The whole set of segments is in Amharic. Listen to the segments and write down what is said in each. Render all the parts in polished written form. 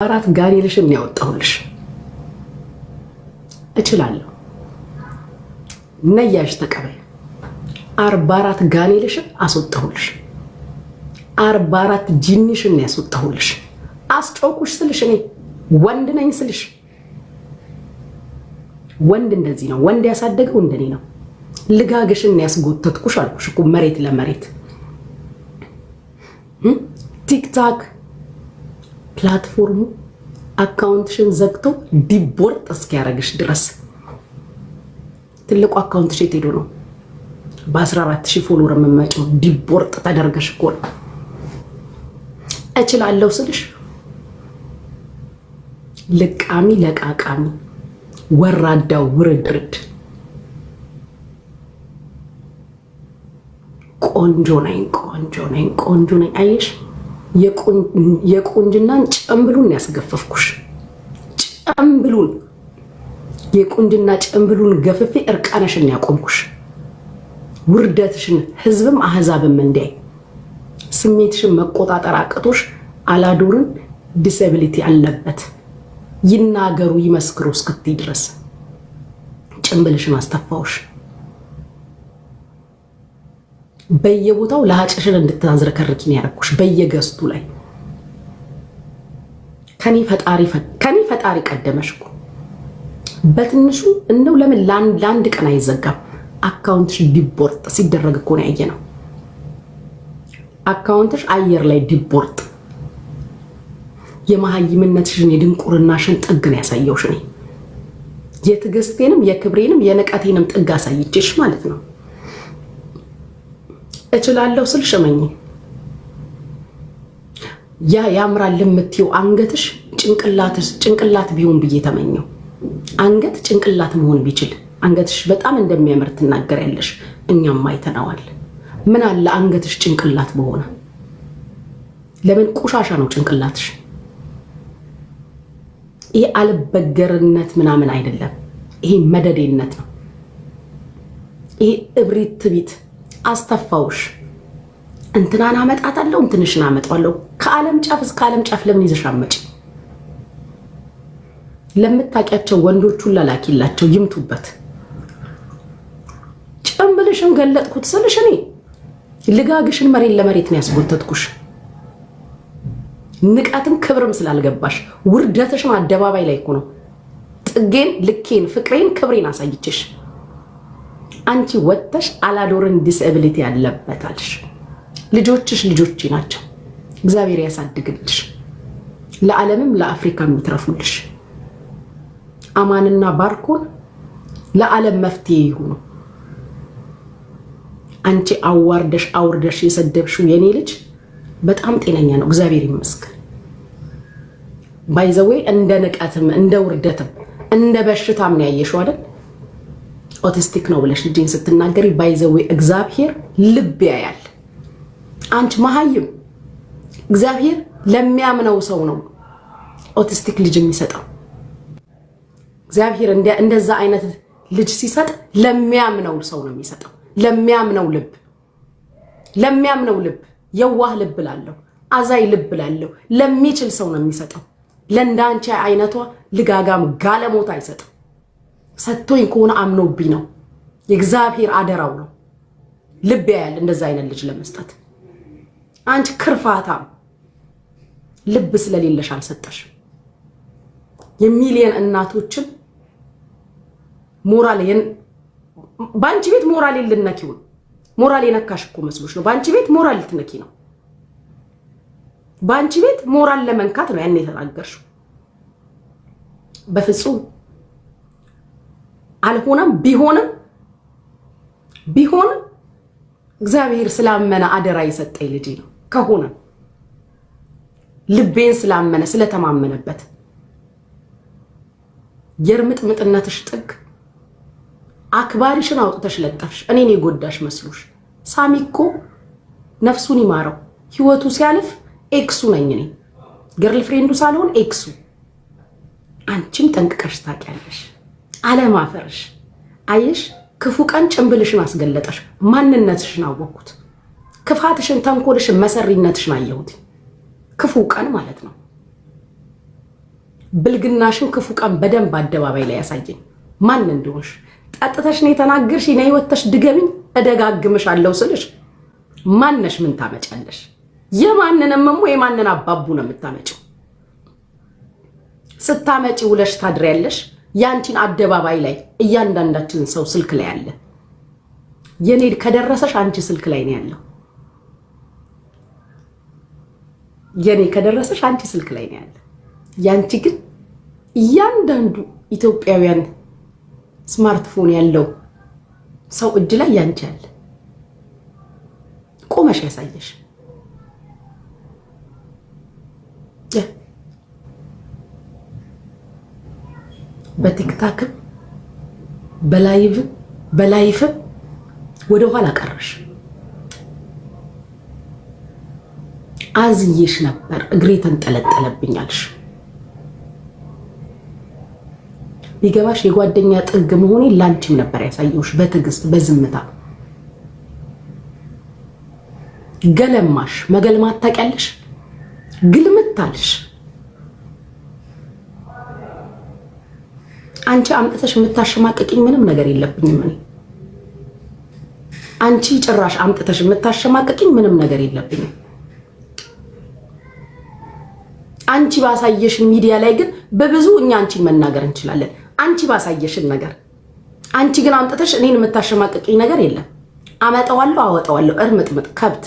አራት ጋኔልሽን ያወጣሁልሽ እችላለሁ። ነያሽ ተቀበል። 44 ጋኔልሽን አስወጣሁልሽ። 44 ጂኒሽን ያስወጣሁልሽ። አስጮኩሽ ስልሽ እኔ ወንድ ነኝ ስልሽ ወንድ እንደዚህ ነው። ወንድ ያሳደገው እንደኔ ነው። ልጋግሽን ያስጎተትኩሽ አልኩሽ እኮ መሬት ለመሬት ቲክታክ ፕላትፎርሙ አካውንትሽን ዘግቶ ዲቦርጥ እስኪያረግሽ ድረስ ትልቁ አካውንትሽ የት ሄዶ ነው? በ14000 ፎሎወር የምመጪው ዲቦርጥ ተደርገሽ እኮ ነው። እችላለሁ ስልሽ ልቃሚ ለቃቃሚ ወራዳው ውርድርድ ቆንጆ ነኝ ቆንጆ ነኝ ቆንጆ ነኝ። አየሽ የቁንጅናን ጨምብሉን ያስገፈፍኩሽ። ጨምብሉን የቁንጅና ጨምብሉን ገፍፌ እርቃነሽን ያቆምኩሽ። ውርደትሽን ህዝብም አህዛብም እንዲያይ ስሜትሽን መቆጣጠር አቅቶሽ አላዶርን ዲስኤቢሊቲ አለበት ይናገሩ ይመስክሩ እስክትይ ድረስ ጭምብልሽን አስተፋውሽ። በየቦታው ለሀጭሽን እንድታዝረከርኪ ነው ያደረኩሽ። በየገስቱ ላይ ከኔ ፈጣሪ ቀደመሽ እኮ በትንሹ እንደው ለምን ለአንድ ቀን አይዘጋም? አካውንትሽ ዲቦርጥ ሲደረግ እኮ ነው ያየነው። አካውንትሽ አየር ላይ ዲቦርጥ የመሃይምነትሽን የድንቁርናሽን ጥግ ነው ያሳየውሽ። እኔ የትዕግስቴንም የክብሬንም የንቀቴንም ጥግ አሳይቼሽ ማለት ነው። እችላለሁ ስል ሽመኝ ያ ያምራል የምትይው አንገትሽ ጭንቅላት ቢሆን ብዬ ተመኘው። አንገት ጭንቅላት መሆን ቢችል አንገትሽ በጣም እንደሚያምር ትናገሪያለሽ። እኛም አይተናዋል። ምን አለ አንገትሽ ጭንቅላት በሆነ። ለምን ቆሻሻ ነው ጭንቅላትሽ? ይሄ አልበገርነት ምናምን አይደለም። ይሄ መደዴነት ነው። ይሄ እብሪት ትቢት አስተፋውሽ። እንትናን አመጣታለሁ እንትንሽን አመጣለሁ። ከዓለም ጫፍ እስከ ዓለም ጫፍ ለምን ይዘሽ አመጪ? ለምታውቂያቸው ወንዶች ሁሉ ላኪላቸው ይምቱበት። ጨምብልሽን ገለጥኩት ስልሽ እኔ ልጋግሽን መሬት ለመሬት ነው ያስጎተትኩሽ። ንቃትም ክብርም ስላልገባሽ ውርደትሽም አደባባይ ላይ እኮ ነው። ጥጌን ልኬን ፍቅሬን ክብሬን አሳይችሽ አንቺ ወጥተሽ አላዶርን ዲስኤቢሊቲ ያለበታልሽ። ልጆችሽ ልጆቼ ናቸው። እግዚአብሔር ያሳድግልሽ። ለዓለምም ለአፍሪካ የሚትረፉልሽ አማንና ባርኮን ለዓለም መፍትሄ ይሁኑ። አንቺ አውርደሽ የሰደብሽው የኔ ልጅ በጣም ጤነኛ ነው፣ እግዚአብሔር ይመስገን። ባይዘዌ እንደ ንቀትም እንደ ውርደትም እንደ በሽታም ነው ያየሽው አይደል? ኦቲስቲክ ነው ብለሽ ልጅን ስትናገሪ ባይዘዌ እግዚአብሔር ልብ ያያል። አንቺ መሃይም እግዚአብሔር ለሚያምነው ሰው ነው ኦቲስቲክ ልጅ የሚሰጠው። እግዚአብሔር እንደዛ አይነት ልጅ ሲሰጥ ለሚያምነው ሰው ነው የሚሰጠው። ለሚያምነው ልብ የዋህ ልብ ላለው አዛይ ልብ ላለው ለሚችል ሰው ነው የሚሰጠው። ለእንዳንቺ አይነቷ ልጋጋም ጋለሞታ አይሰጥም። ሰጥቶኝ ከሆነ አምኖብኝ ነው። የእግዚአብሔር አደራው ነው። ልብ ያያል እንደዛ አይነት ልጅ ለመስጠት። አንቺ ክርፋታም ልብ ስለሌለሽ አልሰጠሽ። የሚሊየን እናቶችን ሞራል ባንቺ ቤት ሞራል ልነኪው ሞራል የነካሽ እኮ መስሎሽ ነው። ባንቺ ቤት ሞራል ልትነኪ ነው። ባንቺ ቤት ሞራል ለመንካት ነው ያን የተናገርሽው። በፍጹም አልሆነም። ቢሆንም እግዚአብሔር ስላመነ አደራ የሰጠኝ ልጅ ነው። ከሆነ ልቤን ስላመነ ስለተማመነበት የርምጥምጥነትሽ ጥግ አክባሪሽን አውጥተሽ ለጠፍሽ። እኔን የጎዳሽ መስሎሽ። ሳሚኮ ነፍሱን ይማረው ህይወቱ ሲያልፍ ኤክሱ ነኝ እኔ፣ ገርል ፍሬንዱ ሳልሆን ኤክሱ። አንቺም ጠንቅቀሽ ታውቂያለሽ። አለማፈርሽ አየሽ። ክፉ ቀን ጭንብልሽን አስገለጠሽ። ማንነትሽን አወቅኩት። ክፋትሽን፣ ተንኮልሽን፣ መሰሪነትሽን አየሁት። ክፉ ቀን ማለት ነው። ብልግናሽን ክፉ ቀን በደንብ አደባባይ ላይ ያሳየኝ ማን እንደሆንሽ። ጠጥተሽ ነው የተናገርሽ። ነይ ወተሽ ድገሚኝ እደጋግምሻለሁ ስልሽ ማነሽ? ምን ታመጫለሽ? የማንንም የማንን አባቡ ነው የምታመጪው? ስታመጪ ውለሽ ታድሪያለሽ። ያንቺን አደባባይ ላይ እያንዳንዳችን ሰው ስልክ ላይ አለ። የኔ ከደረሰሽ አንቺ ስልክ ላይ ነው ያለው። የኔ ከደረሰሽ አንቺ ስልክ ላይ ነው ያለው። ያንቺ ግን እያንዳንዱ ኢትዮጵያውያን ስማርትፎን ያለው ሰው እጅ ላይ ያንቺ አለ። ቆመሽ ያሳየሽ በቲክታክም በላይቭም ወደ ኋላ ቀረሽ። አዝዬሽ ነበር፣ እግሬ ተንጠለጠለብኛልሽ። ቢገባሽ የጓደኛ ጥግ መሆኔ ላንቺም ነበር ያሳየውሽ በትዕግስት በዝምታ። ገለማሽ መገልማት ታውቂያለሽ። ግልምታልሽ አንቺ አምጥተሽ የምታሸማቀቂኝ ምንም ነገር የለብኝም እኔ። አንቺ ጭራሽ አምጥተሽ የምታሸማቀቂኝ ምንም ነገር የለብኝም። አንቺ ባሳየሽን ሚዲያ ላይ ግን በብዙ እኛ አንቺን መናገር እንችላለን። አንቺ ባሳየሽን ነገር አንቺ ግን አምጥተሽ እኔን የምታሸማቀቂኝ ነገር የለም። አመጣዋለሁ አወጣዋለሁ እርምጥምጥ ከብት።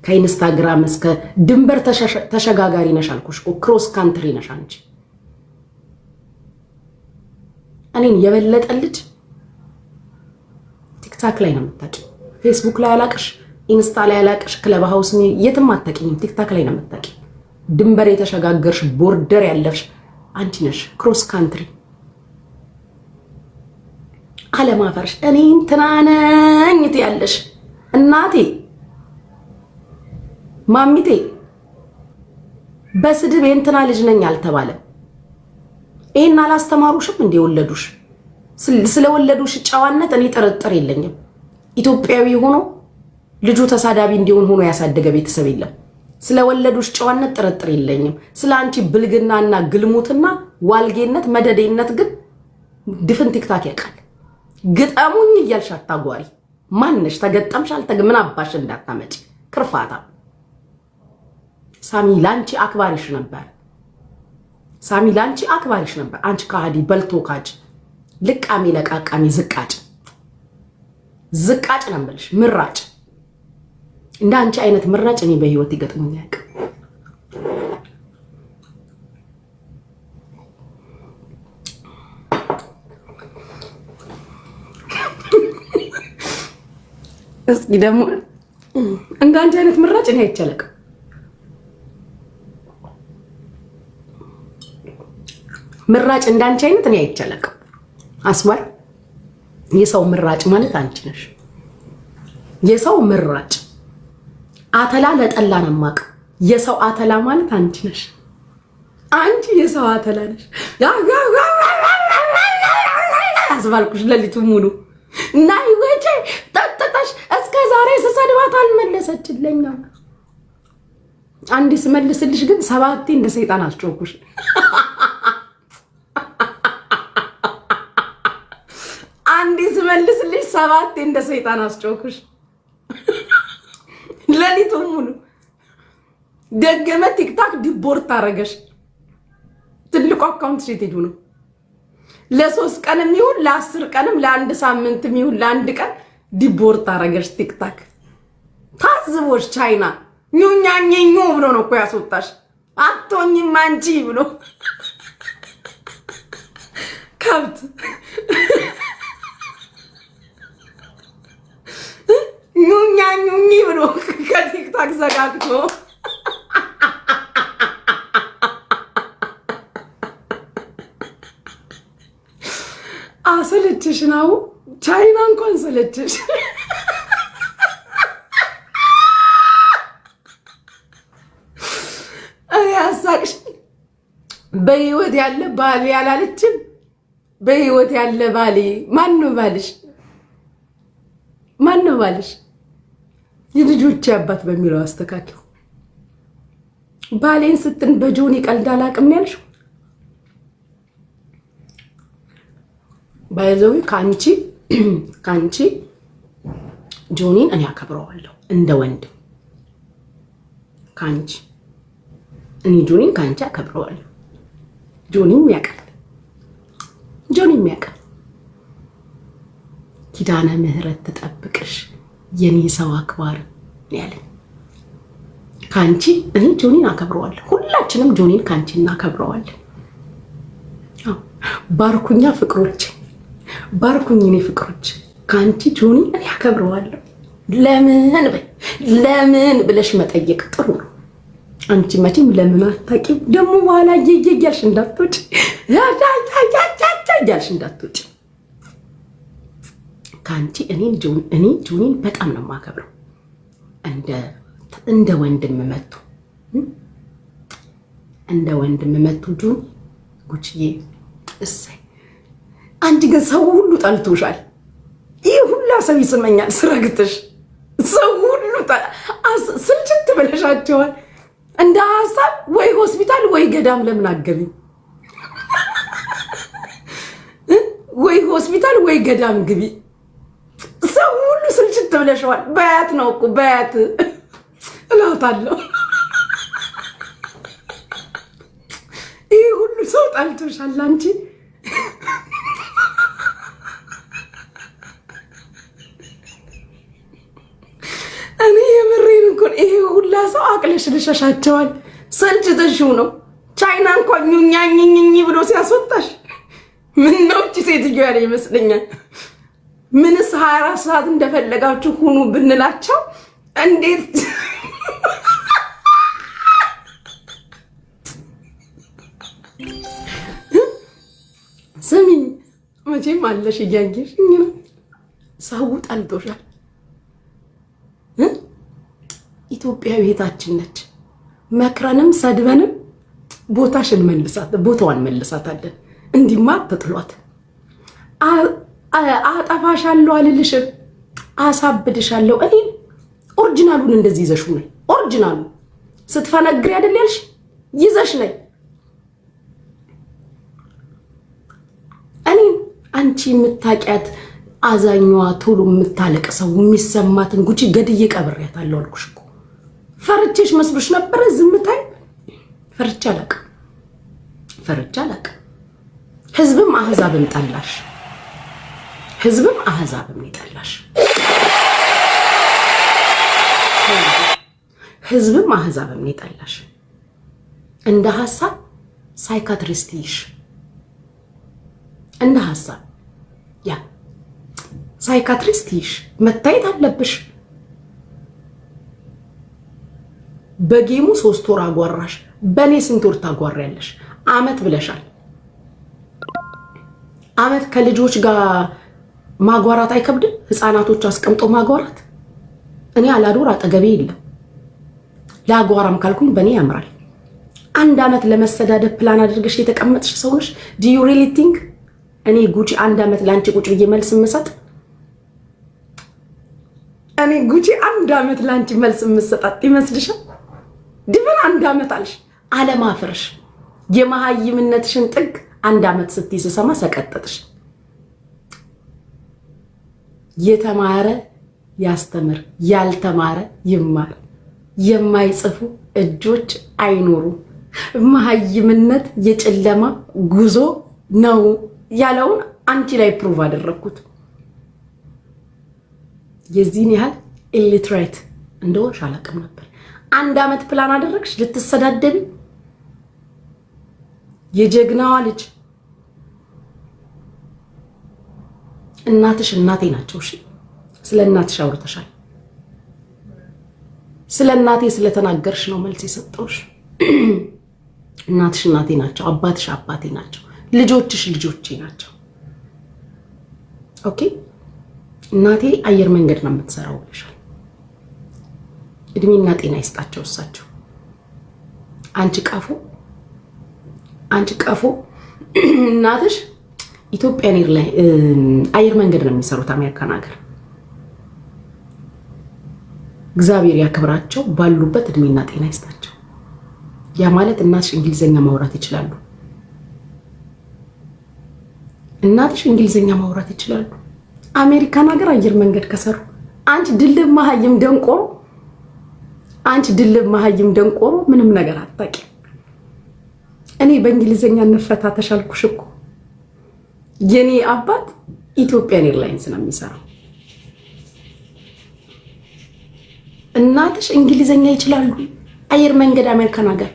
ከኢንስታግራም እስከ ድንበር ተሸጋጋሪ ነሽ አልኩሽ እኮ ክሮስ ካንትሪ ነሽ አንቺ። እኔን የበለጠ ልጅ ቲክታክ ላይ ነው የምታውቂው። ፌስቡክ ላይ አላቅሽ፣ ኢንስታ ላይ አላቅሽ፣ ክለብ ሃውስ የትም አታውቂኝም። ቲክታክ ላይ ነው የምታውቂው። ድንበር የተሸጋገርሽ ቦርደር ያለፍሽ አንቺ ነሽ። ክሮስ ካንትሪ አለማፈርሽ እኔ እንትና ነኝ ትያለሽ። እናቴ ማሚቴ በስድብ የእንትና ልጅ ነኝ አልተባለም። ይሄን አላስተማሩሽም እንደ ወለዱሽ? ስለወለዱሽ ጨዋነት እኔ ጥርጥር የለኝም። ኢትዮጵያዊ ሆኖ ልጁ ተሳዳቢ እንዲሆን ሆኖ ያሳደገ ቤተሰብ የለም። ስለወለዱሽ ጨዋነት ጥርጥር የለኝም። ስለ አንቺ ብልግናና ግልሙትና ዋልጌነት መደዴነት ግን ድፍን ቲክታክ ያውቃል። ግጠሙኝ እያልሽ አታጓሪ። ማንሽ ተገጠምሽ ምን አባሽ እንዳታመጪ ክርፋታ። ሳሚ ላንቺ አክባሪሽ ነበር። ሳሚ ላንቺ አክባሪሽ ነበር። አንቺ ካሃዲ በልቶ ካጅ ልቃሚ ለቃቃሚ ዝቃጭ ነው የምልሽ። ምራጭ እንደ አንቺ አይነት ምራጭ እኔ በህይወት ይገጥሞኝ አያውቅም። እስኪ ደግሞ እንደ አንቺ አይነት ምራጭ እኔ አይቻለቅም። ምራጭ እንዳንቺ አይነት እኔ አይቻለቅም። አስዋር የሰው ምራጭ ማለት አንቺ ነሽ። የሰው ምራጭ አተላ ለጠላ ነው የማውቀው። የሰው አተላ ማለት አንቺ ነሽ። አንቺ የሰው አተላ ነሽ። አስባልኩሽ ለሊቱ ሙሉ ናይ ወጪ ጠጥተሽ እስከ ዛሬ ስሰድባት አልመለሰችልኝም። አንዴ ስመልስልሽ ግን ሰባቴ እንደ ሰይጣን አስጮኩሽ። አንዴ ስመልስልሽ ሰባቴ እንደ ሰይጣን አስጮኩሽ። ለሊቱን ሙሉ ደገመ። ቲክታክ ዲቦርት አረገሽ። ትልቁ አካውንት ሴት ነው። ለ3 ቀንም ይሁን ለ10 ቀንም ለ1 ሳምንትም ይሁን ለ1 ቀን ዲቦርት አረገሽ ቲክታክ። ታዝቦሽ ቻይና ኙኛኘኙ ብሎ ነው እኮ ያስወጣሽ። አቶኝም አንቺ ብሎ ከብት ኙኛኙኝ ብሎ ከቲክታክ ዘጋግቶ አሰለችሽ ነው። ቻይና እንኳን ሰለችሽ። ያሳቅሽ። በህይወት ያለ ባሌ ያላለችም። በህይወት ያለ ባሌ ማነው ባልሽ? ማነው ባልሽ? የልጆች አባት በሚለው አስተካክለው። ባሌን ስትን በጆኒ ቀልድ አላቅም ያልሽው ባይዘው ካንቺ ጆኒን እኔ አከብረዋለሁ እንደ ወንድ ካንቺ እኔ ጆኒን ካንቺ አከብረዋለሁ። ጆኒም ያውቃል ኪዳነ ምህረት ትጠብቅሽ የኔ ሰው አክባር ያለኝ ካንቺ እኔ ጆኒን አከብረዋለሁ። ሁላችንም ጆኒን ካንቺ እናከብረዋለን። ባርኩኛ ፍቅሮች ባርኩኝ እኔ ፍቅሮች ካንቺ ጆኒን እኔ አከብረዋለሁ። ለምን ብለሽ መጠየቅ ጥሩ ነው። አንቺ መቼም ለምን አታውቂም። ደግሞ በኋላ እያልሽ እንዳትወጪ ካንቺ እኔ ጆኒን በጣም ነው የማከብረው። እንደ ወንድም መቱ ጆኒ ጉቺዬ እሰይ። አንቺ ግን ሰው ሁሉ ጠልቶሻል። ይህ ሁላ ሰው ይስመኛል ስረግጥሽ። ሰው ሁሉ ስልችት ብለሻቸዋል። እንደ ሀሳብ ወይ ሆስፒታል ወይ ገዳም ለምን አገቢ? ወይ ሆስፒታል ወይ ገዳም ግቢ። ሰው ሁሉ ስልችት ብለሻዋል። በያት ነው እኮ በያት እላታለሁ። ይህ ሁሉ ሰው ጠልቶሻል አንቺ። እኔ የምሬን እኮ ይሄ ሁላ ሰው አቅለሽልሻቸዋል። ሰልችተሽው ነው። ቻይና እንኳን ኙኛኝኝ ብሎ ሲያስወጣሽ ምን ነው እቺ ሴትዮ ያለ ይመስለኛል። ምንስ 24 ሰዓት እንደፈለጋችሁ ሁኑ ብንላቸው እንዴት ስሚኝ፣ መቼም አለሽ እያየሽኝ ነው። ሰው ጠልቶሻል። ኢትዮጵያ ቤታችን ነች። መክረንም ሰድበንም ቦታዋን መልሳታለን። እንዲማ ተጥሏት አጠፋሻለሁ አልልሽም፣ አሳብድሻለሁ። እኔ ኦሪጂናሉን እንደዚህ ይዘሽ ነይ። ኦሪጂናሉ ስትፈነግሪ አይደል ያልሽ? ይዘሽ ነይ። እኔ አንቺ የምታውቂያት አዛኛዋ ቶሎ የምታለቅሰው የሚሰማትን ጉቺ ገድዬ ቀብሬያታለሁ አልኩሽ እኮ። ፈርቼሽ መስሎሽ ነበረ ዝምታይ? ፈርቼ አላውቅም። ህዝብም አህዛብም ጠላሽ። ህዝብም አህዛብም ይጠላሽ። እንደ ሐሳብ ሳይካትሪስቲሽ እንደ ሐሳብ ሳይካትሪስቲሽ መታየት አለብሽ። በጌሙ 3 ወር አጓራሽ። በኔ ስንት ወር ታጓሪያለሽ? አመት ብለሻል። አመት ከልጆች ጋር ማጓራት አይከብድም? ህፃናቶች አስቀምጦ ማጓራት። እኔ አላዶር አጠገቤ የለም። ላጓራም ካልኩኝ በኔ ያምራል። 1 አመት ለመሰዳደብ ፕላን አድርገሽ የተቀመጥሽ ሰው ነሽ። do you really think እኔ ጉቺ 1 አመት ላንቺ ቁጭ ብዬ መልስ የምሰጥ? እኔ ጉቺ 1 አመት ላንቺ መልስ የምሰጣት ይመስልሻል? ድብን 1 አመት አልሽ። አለማፍርሽ የመሃይምነትሽን ጥግ 1 አመት ስትይ ስሰማ ሰቀጠጥሽ። የተማረ ያስተምር፣ ያልተማረ ይማር። የማይጽፉ እጆች አይኖሩ። መሃይምነት የጨለማ ጉዞ ነው ያለውን አንቺ ላይ ፕሩቭ አደረኩት። የዚህን ያህል ኢሊትሬት እንደሆንሽ አላውቅም ነበር። 1 አመት ፕላን አደረግሽ ልትሰዳደቢ። የጀግናዋ ልጅ እናትሽ እናቴ ናቸው። እሺ ስለ እናትሽ አውርተሻል። ስለ እናቴ ስለተናገርሽ ነው መልስ የሰጠውሽ። እናትሽ እናቴ ናቸው፣ አባትሽ አባቴ ናቸው፣ ልጆችሽ ልጆቼ ናቸው። ኦኬ እናቴ አየር መንገድ ነው የምትሰራው ብለሻል። እድሜና ጤና ይስጣቸው እሳቸው። አንቺ ቀፎ እናትሽ ኢትዮጵያ አየር መንገድ ነው የሚሰሩት አሜሪካን ሀገር። እግዚአብሔር ያክብራቸው፣ ባሉበት እድሜና ጤና ይስጣቸው። ያ ማለት እናትሽ እንግሊዘኛ ማውራት ይችላሉ። እናትሽ እንግሊዝኛ ማውራት ይችላሉ። አሜሪካን ሀገር አየር መንገድ ከሰሩ አንቺ ድልብ መሀይም ደንቆሮ ምንም ነገር አታውቂም። እኔ በእንግሊዝኛ እንፈታተሽ አልኩሽ እኮ። የኔ አባት ኢትዮጵያን ኤርላይንስ ነው የሚሰራው። እናትሽ እንግሊዝኛ ይችላሉ አየር መንገድ አሜሪካን ሀገር።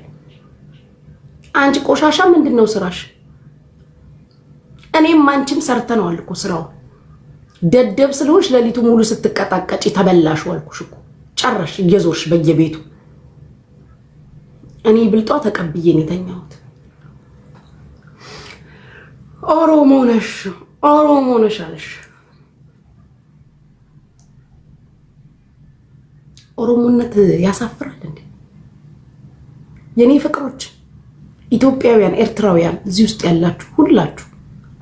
አንቺ ቆሻሻ ምንድነው ስራሽ? እኔም አንቺም ሰርተነዋል እኮ ስራው። ደደብ ስለሆንሽ ለሊቱ ሙሉ ስትቀጣቀጪ ተበላሽ አልኩሽ እኮ። ጨረሽ እየዞርሽ በየቤቱ። እኔ ብልጧ ተቀብዬ ነው የተኛሁት። ኦሮሞ ነሽ አለሽ። ኦሮሞነት ያሳፍራል እንዴ? የኔ ፍቅሮች ኢትዮጵያውያን፣ ኤርትራውያን እዚህ ውስጥ ያላችሁ ሁላችሁ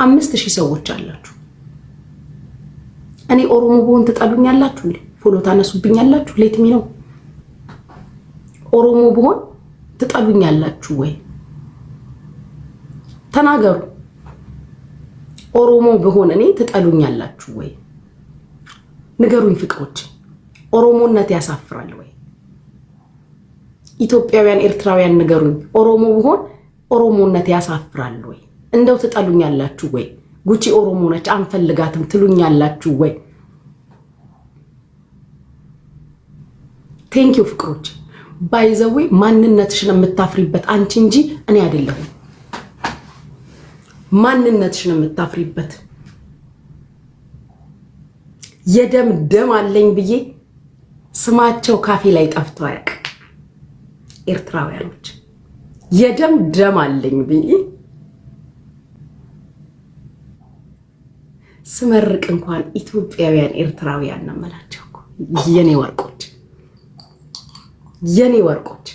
5000 ሰዎች አላችሁ። እኔ ኦሮሞ ብሆን ትጠሉኛላችሁ እንዴ? ፎሎ ታነሱብኛላችሁ? ሌትሚ ነው። ኦሮሞ ብሆን ትጠሉኛላችሁ ወይ? ተናገሩ። ኦሮሞ ብሆን እኔ ትጠሉኛላችሁ ወይ? ንገሩኝ ፍቅሮች። ኦሮሞነት ያሳፍራል ወይ? ኢትዮጵያውያን ኤርትራውያን ንገሩኝ። ኦሮሞ ብሆን ኦሮሞነት ያሳፍራል ወይ? እንደው ትጠሉኛላችሁ ወይ? ጉቺ ኦሮሞ ነች አንፈልጋትም ትሉኛላችሁ ወይ? ቴንክ ዩ ፍቅሮች። ባይዘዌ ማንነትሽን የምታፍሪበት አንቺ እንጂ እኔ አይደለሁም። ማንነትሽን የምታፍሪበት የደም አለኝ ብዬ ስማቸው ካፌ ላይ ጠፍቶ አያውቅም። ኤርትራውያኖች የደም አለኝ ብዬ ስመርቅ እንኳን ኢትዮጵያውያን ኤርትራውያን ነው የምላቸው እኮ። የኔ ወርቆች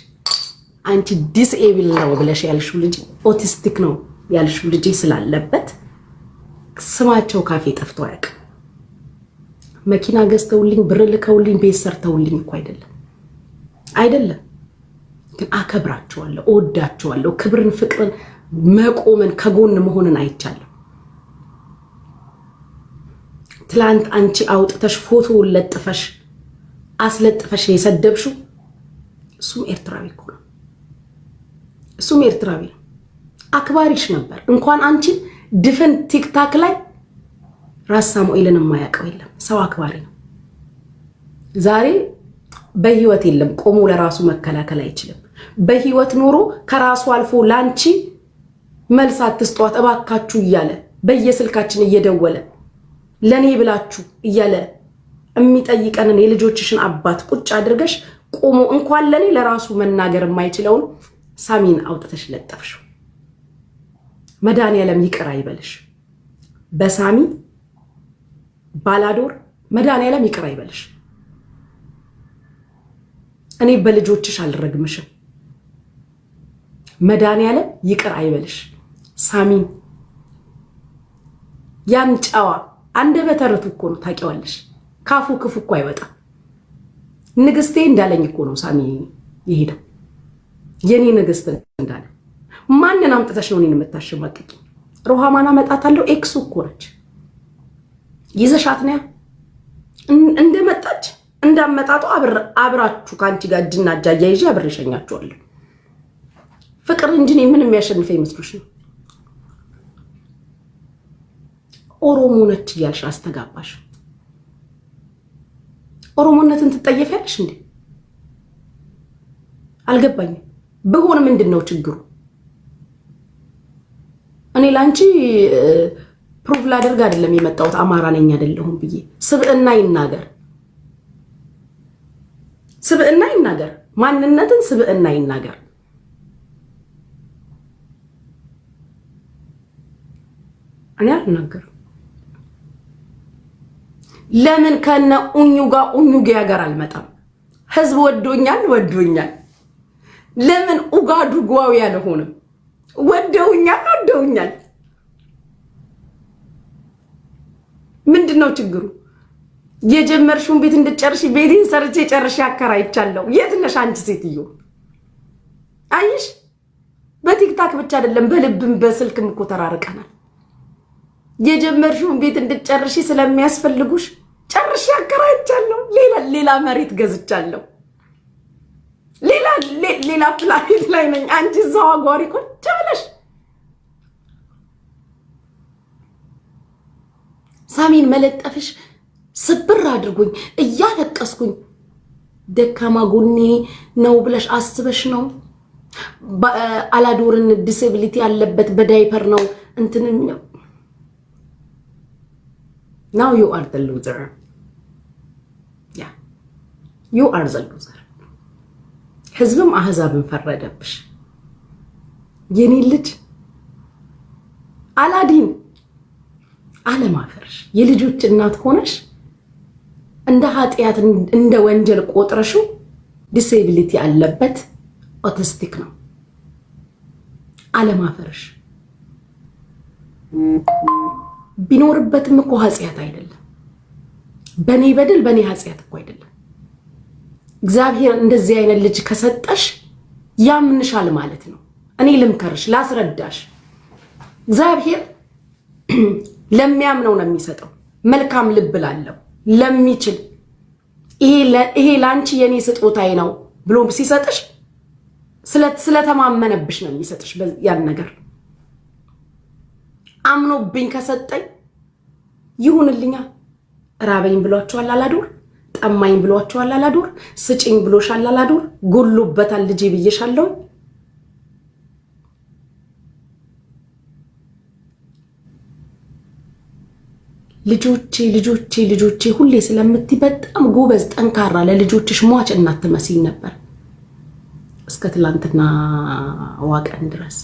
አንቺ ዲስኤብል ነው ብለሽ ያልሽው ልጅ ኦቲስቲክ ነው ያልሽው ልጅ ስላለበት ስማቸው ካፌ ጠፍቶ አያውቅም። መኪና ገዝተውልኝ ብር ልከውልኝ ቤት ሰርተውልኝ እኮ አይደለም። ግን አከብራቸዋለሁ፣ እወዳቸዋለሁ። ክብርን፣ ፍቅርን፣ መቆምን፣ ከጎን መሆንን አይቻለሁ። ትላንት አንቺ አውጥተሽ ፎቶውን ለጥፈሽ አስለጥፈሽ የሰደብሽው እሱም ኤርትራዊ እኮ ነው። እሱም ኤርትራዊ ነው። አክባሪሽ ነበር። እንኳን አንቺን ድፍን ቲክታክ ላይ ራስ ሳሙኤልን የማያውቀው የለም። ሰው አክባሪ ነው። ዛሬ በህይወት የለም። ቆሞ ለራሱ መከላከል አይችልም። በህይወት ኖሮ ከራሱ አልፎ ላንቺ መልስ አትስጧት እባካችሁ እያለ በየስልካችን እየደወለ ለኔ ብላችሁ እያለ የሚጠይቀንን የልጆችሽን አባት ቁጭ አድርገሽ ቆሞ እንኳን ለኔ ለራሱ መናገር የማይችለውን ሳሚን አውጥተሽ ለጠፍሽው። መድኃኒዓለም ይቅር አይበልሽ። በሳሚ ባላዶር መድኃኒዓለም ይቅር አይበልሽ። እኔ በልጆችሽ አልረግምሽም። መድኃኒዓለም ይቅር አይበልሽ። ሳሚን ያን ጨዋ አንደበተ ርቱዕ እኮ ነው ታውቂዋለሽ። ካፉ ክፉ እኮ አይወጣም። ንግስቴ እንዳለኝ እኮ ነው ሳሚ ይሄዳል። የኔ ንግስት እንዳለ ማንን አምጥተሽ ነው እኔን የምታሸማቅቂ? ሮሃማና መጣታለሁ። ኤክሱ እኮ ነች። ይዘሻት ነው እንደመጣች እንዳመጣጡ አብራችሁ ካንቺ ጋር እጅና እጅ አያይዤ አብሬ እሸኛችኋለሁ። ፍቅር እንጂ ምን የሚያሸንፈ ይመስልሽ ነው? ኦሮሞ ነች እያልሽ አስተጋባሽ። ኦሮሞነትን ትጠየፊያለሽ እንዴ? አልገባኝም። ብሆን ምንድነው ችግሩ? እኔ ላንቺ ፕሩቭ ላደርግ አይደለም የመጣሁት አማራ ነኝ አይደለሁም ብዬ። ስብዕና ይናገር፣ ማንነትን ስብዕና ይናገር። እኔ አልናገርም። ለምን ከነ ኡኙጋ ጋር አልመጣም? ህዝብ ወዶኛል። ለምን ኡጋዱጓው ያልሆነም? ወደውኛል። ምንድነው ችግሩ? የጀመርሽውን ቤት እንድጨርሽ ቤቴን ሰርቼ ጨርሼ አከራይቻለሁ። የት ነሽ አንቺ ሴትዮ? አይሽ በቲክታክ ብቻ አይደለም በልብም በስልክም እኮ ተራርቀናል። የጀመርሽውን ቤት እንድትጨርሺ ስለሚያስፈልጉሽ ጨርሼ አከራይቻለሁ። ሌላ መሬት ገዝቻለሁ። ሌላ ፕላኔት ላይ ነኝ። አንቺ እዛው አጓሪ ቁጭ ብለሽ ሳሚን መለጠፍሽ ስብር አድርጎኝ እያለቀስኩኝ ደካማ ጎኔ ነው ብለሽ አስበሽ ነው። አላዶርን ዲስኤቢሊቲ ያለበት በዳይፐር ነው እንትን now you are the loser. Yeah, you are the loser. ህዝብም አህዛብን ፈረደብሽ። የኔ ልጅ አላዲን አለማፈርሽ የልጆች እናት ሆነሽ እንደ ኃጢያት እንደ ወንጀል ቆጥረሽው ዲስኤቢሊቲ ያለበት ኦቲስቲክ ነው። አለማፈርሽ ቢኖርበትም እኮ ኃጢያት አይደለም። በኔ በደል በኔ ኃጢያት እኮ አይደለም። እግዚአብሔር እንደዚህ አይነት ልጅ ከሰጠሽ ያምንሻል ማለት ነው። እኔ ልምከርሽ፣ ላስረዳሽ። እግዚአብሔር ለሚያምነው ነው የሚሰጠው። መልካም ልብ ላለው ለሚችል ይሄ ላንቺ የኔ ስጦታዬ ነው ብሎ ሲሰጥሽ ስለተማመነብሽ ነው የሚሰጥሽ። ያን ነገር አምኖብኝ ከሰጠኝ ይሁንልኛ። ራበኝ ብሏቸዋል አላዶር፣ ጠማኝ ብሏቸዋል አላዶር፣ ስጭኝ ብሎሻል አላዶር፣ ጎሎበታል ልጄ ብዬሻለሁ። ልጆቼ ሁሌ ስለምትይ በጣም ጎበዝ ጠንካራ ለልጆችሽ ሟች እናት ትመስይ ነበር እስከ ትላንትና ዋቀን ድረስ።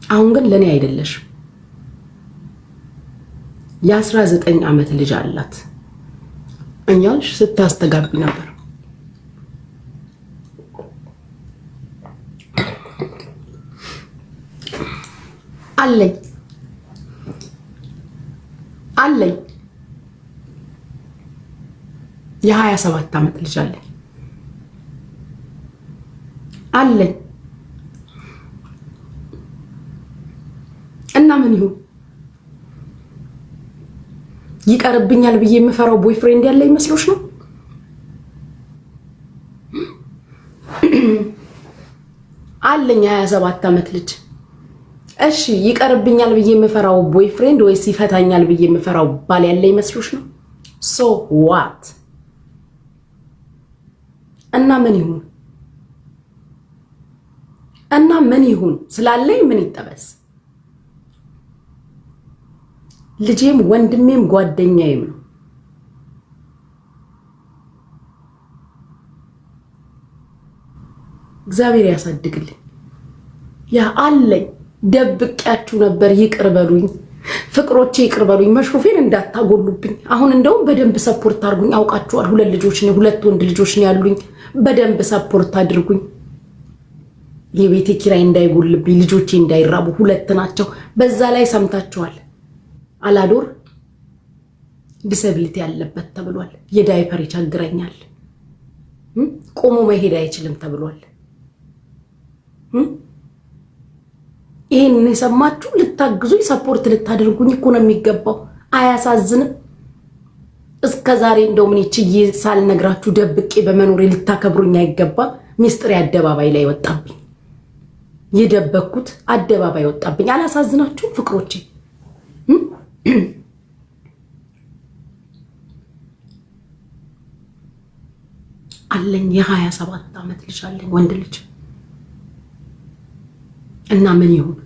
አሁን ግን ለኔ አይደለሽ። የ19 ዓመት ልጅ አላት እኛልሽ ስታስተጋቢ ነበር። አለኝ የ27 ዓመት ልጅ አለኝ እና ምን ይሁን ይቀርብኛል ብዬ የምፈራው ቦይፍሬንድ ያለ ይመስሎሽ ነው? አለኝ 27 ዓመት ልጅ። እሺ ይቀርብኛል ብዬ የምፈራው ቦይፍሬንድ ወይስ ይፈታኛል ብዬ የምፈራው ባል ያለ ይመስሎሽ ነው? ሶ ዋት? እና ምን ይሁን ስላለኝ ምን ይጠበስ? ልጄም ወንድሜም ጓደኛዬም ነው። እግዚአብሔር ያሳድግልኝ። ያ አለኝ ደብቄያችሁ ነበር። ይቅር በሉኝ ፍቅሮቼ፣ ይቅር በሉኝ። መሽሩፌን እንዳታጎሉብኝ። አሁን እንደውም በደንብ ሰፖርት አድርጉኝ። አውቃችኋል፣ 2 ወንድ ልጆች ነው ያሉኝ። በደንብ ሰፖርት አድርጉኝ። የቤቴ ኪራይ እንዳይጎልብኝ፣ ልጆቼ እንዳይራቡ 2 ናቸው። በዛ ላይ ሰምታችኋል፣ አላዶር ዲስኤቢሊቲ ያለበት ተብሏል። የዳይፐር ይቸግረኛል፣ ቆሞ መሄድ አይችልም ተብሏል። ይሄን የሰማችሁ ልታግዙኝ ሰፖርት ልታደርጉኝ እኮ ነው የሚገባው። አያሳዝንም? እስከዛሬ እንደው ምን ይችዬ ሳልነግራችሁ ደብቄ በመኖሬ ልታከብሩኝ አይገባም? ሚስጥር አደባባይ ላይ ወጣብኝ። የደበኩት አደባባይ ወጣብኝ። አላሳዝናችሁም ፍቅሮቼ? አለኝ የ27 ዓመት ልጅ አለኝ፣ ወንድ ልጅ። እና ምን ይሁን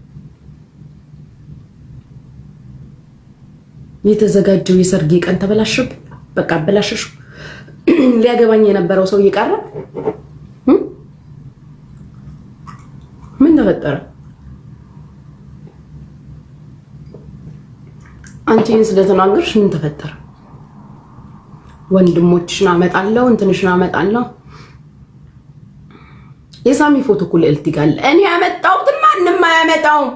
የተዘጋጀው የሰርጌ ቀን ተበላሽብኝ። በቃ አበላሽሽ። ሊያገባኝ የነበረው ሰው እየቀረ ምን ተፈጠረ? አንቺን ስለተናገርሽ ምን ተፈጠረ? ወንድሞችሽን አመጣለሁ እንትንሽን አመጣለሁ። የሳሚ ፎቶ እኮ ልዕልት ይጋል እኔ ያመጣሁት ማንንም አያመጣውም።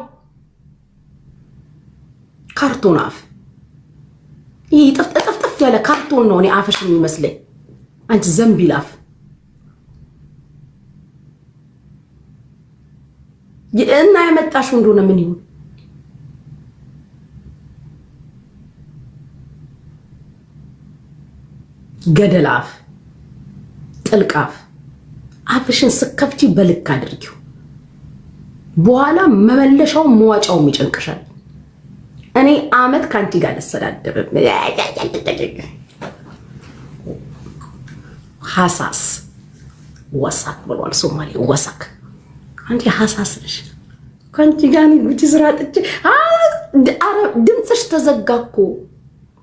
ካርቶን አፍ ይሄ ጥፍጥፍ ያለ ካርቶን ነው እኔ አፍሽ የሚመስለኝ። አንቺ ዘንቢል አፍ እና ያመጣሽው እንደሆነ ምን ይሁን? ገደላፍ ጥልቃፍ አፍሽን ስከፍቺ በልክ አድርጊው። በኋላ መመለሻው መዋጫው ይጨንቅሻል። እኔ አመት ካንቺ ጋር ልሰዳደብ ሐሳስ ወሳክ ብሏል ሶማሌ ወሳክ። አንቺ ሐሳስ ነሽ። ካንቺ ጋር ነው ጉጂ ዝራጥጭ ድምፅሽ ተዘጋኮ።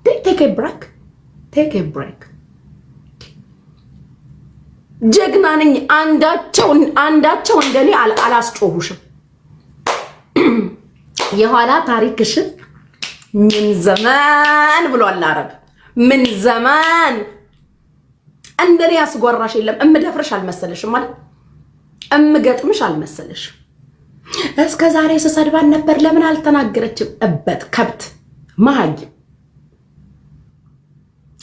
ቴክ ኤ ብሬክ ጀግና ነኝ። አንዳቸው እንደኔ አላስጮሁሽም። የኋላ ታሪክሽን ምን ዘመን ብሏል አረብ። ምን ዘመን እንደኔ ያስጓራሽ የለም። እምደፍርሽ አልመሰለሽም ማለት እምገጥምሽ አልመሰለሽም። እስከ ዛሬ ስሰድባን ነበር ለምን አልተናገረችም? እበት ከብት ማሃጅ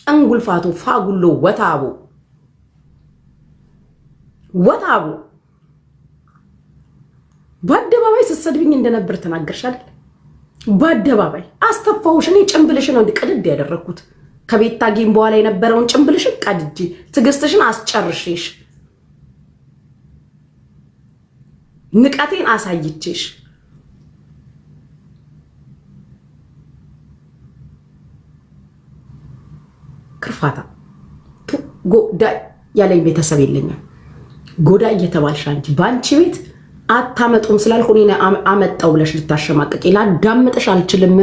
እንጉልፋቱ ፋጉሎ ወታቡ በአደባባይ ስትሰድብኝ እንደነበር ተናገርሽ አይደል? በአደባባይ አስተፋውሽ። እኔ ጭንብልሽን ነው ቅድድ ያደረኩት። ከቤት ታጊም በኋላ የነበረውን ጭንብልሽን ቀድጄ ትዕግስትሽን አስጨርሼሽ ንቀቴን አሳይቼሽ ክርፋታ ጎዳ ያለኝ ቤተሰብ የለኝም። ጎዳ እየተባልሽ አንቺ በአንቺ ቤት አታመጡም ስላልኩ እኔ አመጣው ብለሽ ልታሸማቀቂ ላዳምጥሽ አልችልም።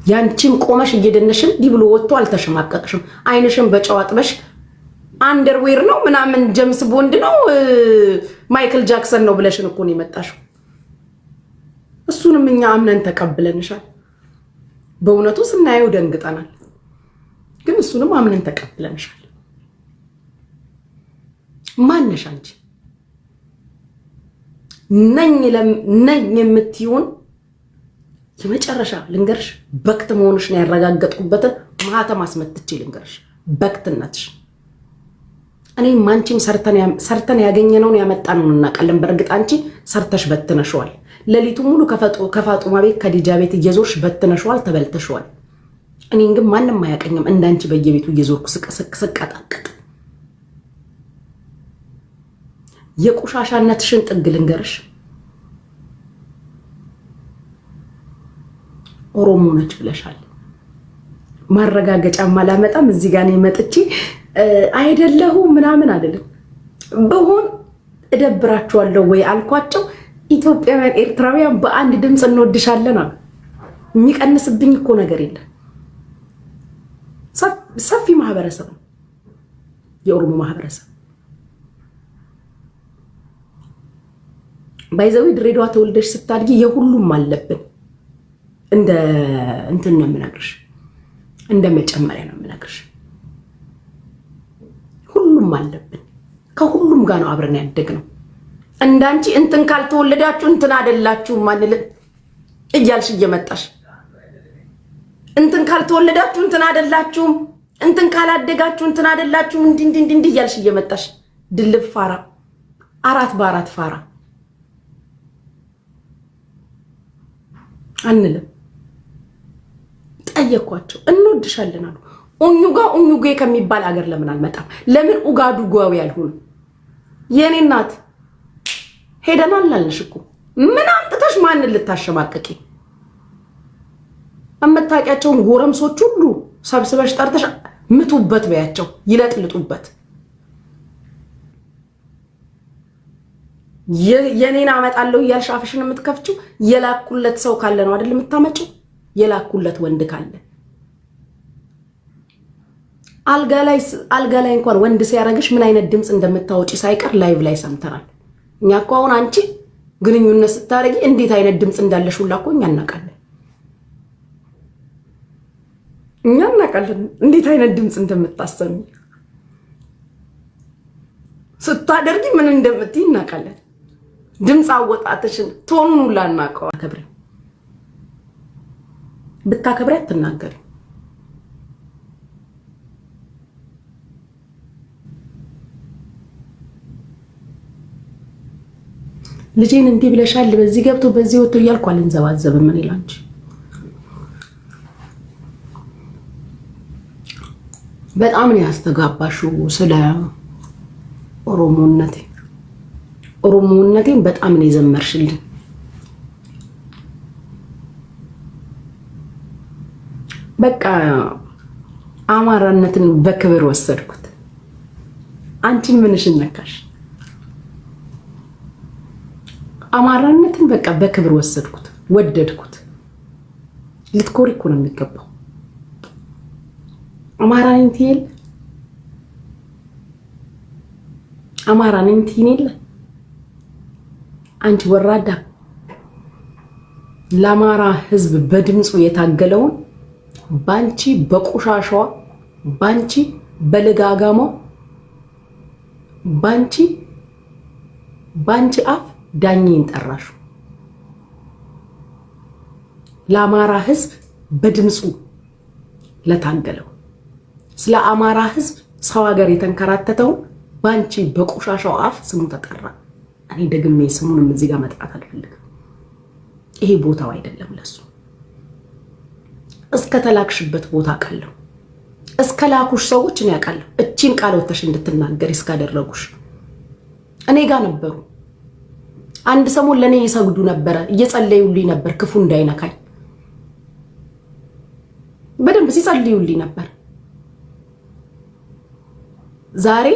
ያንቺም ቆመሽ እየደነሽን ዲ ብሎ ወጥቶ አልተሸማቀቅሽም። አይንሽን በጨዋጥበሽ አንደርዌር ነው ምናምን ጀምስ ቦንድ ነው ማይክል ጃክሰን ነው ብለሽን እኮ ነው የመጣሽው። እሱንም እኛ አምነን ተቀብለንሻል። በእውነቱ ስናየው ደንግጠናል፣ ግን እሱንም አምነን ተቀብለንሻል። ማነሽ አንቺ? ነኝ የምትይውን የመጨረሻ ልንገርሽ፣ በክት መሆንሽን ያረጋገጥኩበትን ማህተም አስመትቼ ልንገርሽ በክትነትሽ። እኔም አንቺም ሰርተን ያገኘነውን ያመጣነውን እናውቃለን። በእርግጥ አንቺ ሰርተሽ በትነሽዋል። ሌሊቱ ሙሉ ከፋጡማ ቤት ከዲጃ ቤት እየዞርሽ በትነሽዋል፣ ተበልተሽዋል። እኔን ግን ማንም አያቀኝም እንዳንቺ በየቤቱ እየዞርኩ ስቀጣቀጥ። የቆሻሻነትሽን ጥግ ልንገርሽ፣ ኦሮሞ ነች ብለሻል። ማረጋገጫ ማላመጣም እዚህ ጋር ነው መጥቼ አይደለሁ ምናምን አይደለም። በሆን እደብራቸዋለሁ ወይ አልኳቸው። ኢትዮጵያውያን ኤርትራውያን በአንድ ድምፅ እንወድሻለን አሉ። የሚቀንስብኝ እኮ ነገር የለም። ሰፊ ማህበረሰብ ነው የኦሮሞ ማህበረሰብ። ባይዘዊ ድሬዳዋ ተወልደሽ ስታድጊ የሁሉም አለብን። እንደ እንትን ነው የምነግርሽ፣ እንደ መጨመሪያ ነው የምነግርሽ። ሁሉም አለብን። ከሁሉም ጋር ነው አብረን ያደግነው። እንዳንቺ እንትን ካልተወለዳችሁ እንትን አይደላችሁም ማንል እያልሽ እየመጣሽ እንትን ካልተወለዳችሁ እንትን አይደላችሁም፣ እንትን ካላደጋችሁ እንትን አይደላችሁም እንዲህ እያልሽ እየመጣሽ ድልብ ፋራ፣ አራት በአራት ፋራ አንልም። ጠየኳቸው፣ እንወድሻለን አሉ። ኡኙጋ ከሚባል ሀገር ለምን አልመጣም? ለምን ኡጋዱጓዊ ያልሆነ? የኔ እናት ሄደናል አልንሽ እኮ። ምን አምጥተሽ ማንን ልታሸማቀቂ? አመታቂያቸውን ጎረምሶች ሁሉ ሰብስበሽ ጠርተሽ ምቱበት በያቸው፣ ይለጥልጡበት። የኔን አመጣለሁ እያልሽ አፍሽን የምትከፍችው የላኩለት ሰው ካለ ነው አይደል የምታመጪው? የላኩለት ወንድ ካለ አልጋ ላይ እንኳን ወንድ ሲያረግሽ ምን አይነት ድምፅ እንደምታወጪ ሳይቀር ላይቭ ላይ ሰምተናል። እኛ እኮ አሁን አንቺ ግንኙነት ስታረጊ እንዴት አይነት ድምፅ እንዳለሽ ሁላ እኮ እኛ እናውቃለን። እንዴት አይነት ድምፅ እንደምታሰሚ ስታደርጊ ምን እንደምትይ እናውቃለን። ድምፅ አወጣትሽን ቶኑን ሁላ እናውቀዋለን። አከብሪ ብታከብሪ አትናገሪ። ልጄን እንዲህ ብለሻል፣ በዚህ ገብቶ በዚህ ወጥቶ እያልኩ አልንዘባዘብም። ምን ይላንቺ በጣም ነው ያስተጋባሽው ስለ ኦሮሞነቴን በጣም ነው የዘመርሽልኝ። በቃ አማራነትን በክብር ወሰድኩት። አንቺን ምንሽን ነካሽ? አማራነትን በቃ በክብር ወሰድኩት፣ ወደድኩት። ልትኮሪ እኮ ነው የሚገባው። አማራ ነኝ ትይል አማራ ነኝ ትይል አንቺ ወራዳ ለአማራ ህዝብ በድምፁ የታገለውን ባንቺ በቆሻሻዋ ባንቺ በልጋጋሞ ባንቺ አፍ ዳኝን ጠራሹ። ለአማራ ህዝብ በድምፁ ለታገለው ስለ አማራ ህዝብ ሰው ሀገር የተንከራተተው ባንቺ በቆሻሻው አፍ ስሙ ተጠራ። እኔ ደግሜ ስሙንም እዚህ ጋር መጥራት አልፈልግም። ይሄ ቦታው አይደለም ለሱ። እስከ ተላክሽበት ቦታ ቃለው እስከ ላኩሽ ሰዎች እኔ ያውቃለሁ። እቺን ቃል ወተሽ እንድትናገር እስካደረጉሽ እኔ ጋር ነበሩ። አንድ ሰሞን ለኔ ይሰግዱ ነበር፣ እየጸለዩልኝ ነበር ክፉ እንዳይነካኝ። በደንብ ሲጸልዩልኝ ነበር። ዛሬ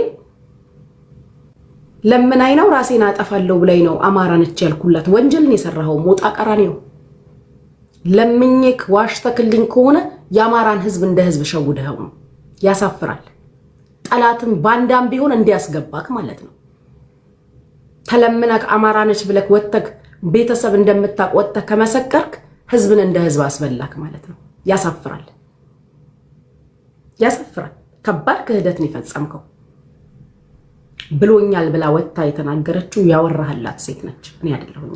ለምን አይነው ራሴን አጠፋለሁ ብላይ ነው አማራ ነች ያልኩላት። ወንጀልን የሰራው ሞጣ ቀራኔ ነው። ለምኝክ ዋሽተክልኝ ከሆነ የአማራን ህዝብ እንደ ህዝብ ሸውደው ነው። ያሳፍራል። ጠላትም ባንዳም ቢሆን እንዲያስገባክ ማለት ነው። ተለምነክ አማራ ነች ብለክ ወተክ ቤተሰብ እንደምታቅ ወተክ ከመሰከርክ ህዝብን እንደ ህዝብ አስበላክ ማለት ነው። ያሳፍራል። ከባድ ክህደት ነው የፈጸምከው። ብሎኛል ብላ ወታ የተናገረችው ያወራህላት ሴት ነች፣ እኔ አይደለሁም።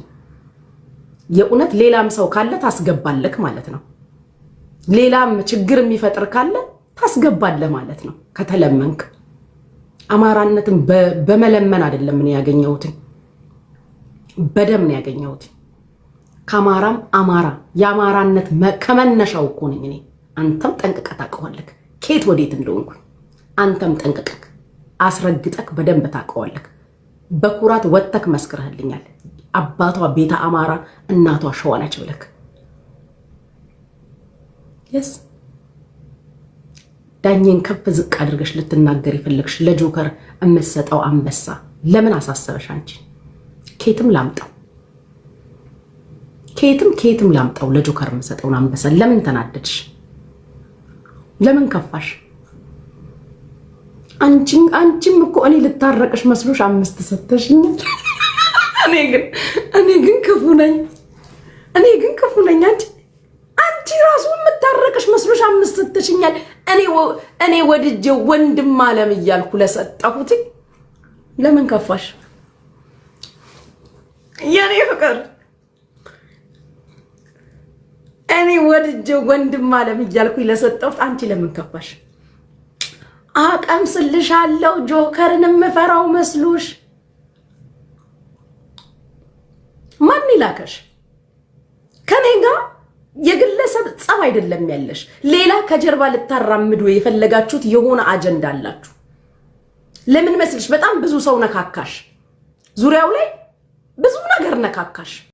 የእውነት ሌላም ሰው ካለ ታስገባለክ ማለት ነው። ሌላም ችግር የሚፈጥር ካለ ታስገባለህ ማለት ነው። ከተለመንክ አማራነትን በመለመን አይደለም እኔ ያገኘሁት፣ በደም ነው ያገኘሁት። ከአማራም አማራ የአማራነት ከመነሻው እኮ ነኝ እኔ። አንተም ጠንቅቀህ ታውቀዋለህ ከየት ወዴት እንደሆንኩ። አንተም ጠንቅቀህ አስረግጠክ በደንብ ታውቀዋለህ። በኩራት ወተክ መስክረህልኛል። አባቷ ቤተ አማራ እናቷ ሸዋ ነች ብለክ የስ ዳኝን ከፍ ዝቅ አድርገሽ ልትናገር ይፈልግሽ ለጆከር እምሰጠው አንበሳ ለምን አሳሰበሽ? አንቺ ከየትም ላምጣው ለጆከር እምሰጠው አንበሳ ለምን ተናደድሽ? ለምን ከፋሽ? አንቺም እኮ እኔ ልታረቅሽ መስሎሽ 5 ሰተሽኝ። እኔ ግን ክፉ ነኝ። አንቺ ራሱ የምታረቅሽ መስሎሽ 5 ሰተሽኛል። እኔ ወድጄው ወንድም አለም እያልኩ ለሰጠሁት ለምን ከፋሽ? የኔ ፍቅር እኔ ወድጄው ወንድም አለም እያልኩ ለሰጠሁት አንቺ ለምን ከፋሽ? አቀምስልሻለሁ ጆከርን የምፈራው መስሎሽ? ማን ይላከሽ? ከኔ ጋር የግለሰብ ጸብ አይደለም ያለሽ። ሌላ ከጀርባ ልታራምዱ የፈለጋችሁት የሆነ አጀንዳ አላችሁ። ለምን መስልሽ? በጣም ብዙ ሰው ነካካሽ፣ ዙሪያው ላይ ብዙ ነገር ነካካሽ።